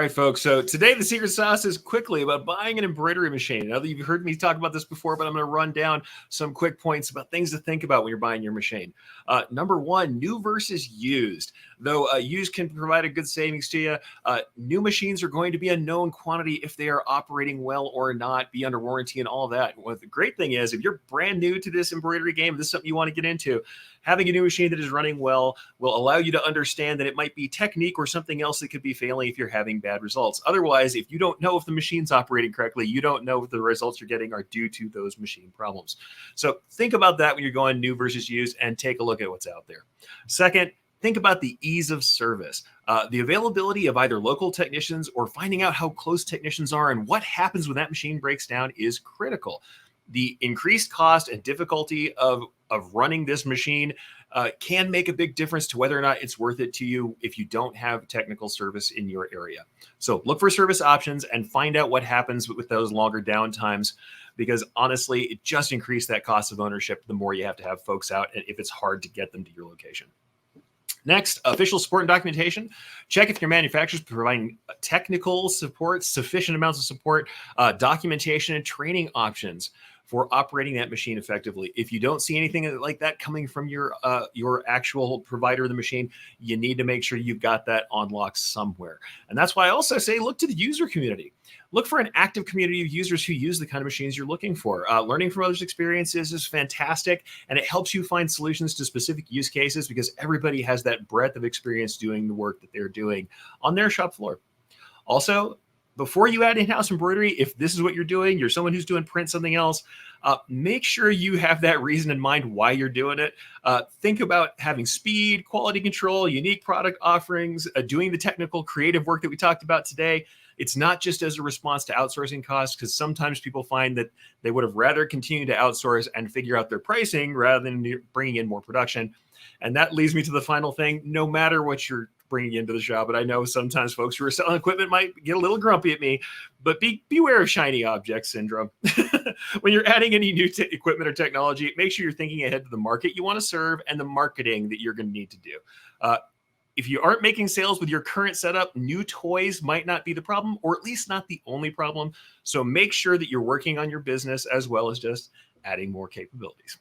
right, folks. So today the secret sauce is quickly about buying an embroidery machine. Now that you've heard me talk about this before, but I'm going to run down some quick points about things to think about when you're buying your machine. Number one, new versus used. Though used can provide a good savings to you, new machines are going to be a known quantity if they are operating well or not, be under warranty and all that. Well, the great thing is, if you're brand new to this embroidery game, this is something you want to get into, having a new machine that is running well will allow you to understand that it might be technique or something else that could be failing if you're having bad results. Otherwise, if you don't know if the machine's operating correctly, you don't know if the results you're getting are due to those machine problems. So think about that when you're going new versus used and take a look at what's out there. Second, think about the ease of service. The availability of either local technicians or finding out how close technicians are and what happens when that machine breaks down is critical. The increased cost and difficulty of running this machine can make a big difference to whether or not it's worth it to you if you don't have technical service in your area. So look for service options and find out what happens with those longer downtimes, because honestly, it just increases that cost of ownership the more you have to have folks out and if it's hard to get them to your location. Next, official support and documentation. Check if your manufacturer is providing technical support, sufficient amounts of support, documentation, and training options for operating that machine effectively. If you don't see anything like that coming from your actual provider of the machine, you need to make sure you've got that on lock somewhere. And that's why I also say look to the user community. Look for an active community of users who use the kind of machines you're looking for. Learning from others' experiences is fantastic, and it helps you find solutions to specific use cases because everybody has that breadth of experience doing the work that they're doing on their shop floor. Also, before you add in-house embroidery, if this is what you're doing, you're someone who's doing print, something else, make sure you have that reason in mind why you're doing it. Think about having speed, quality control, unique product offerings, doing the technical, creative work that we talked about today. It's not just as a response to outsourcing costs, because sometimes people find that they would have rather continue to outsource and figure out their pricing rather than bringing in more production. And that leads me to the final thing. No matter what you're bringing into the shop, and I know sometimes folks who are selling equipment might get a little grumpy at me, but beware of shiny object syndrome. When you're adding any new equipment or technology, make sure you're thinking ahead to the market you want to serve and the marketing that you're going to need to do. If you aren't making sales with your current setup, new toys might not be the problem, or at least not the only problem. So make sure that you're working on your business as well as just adding more capabilities.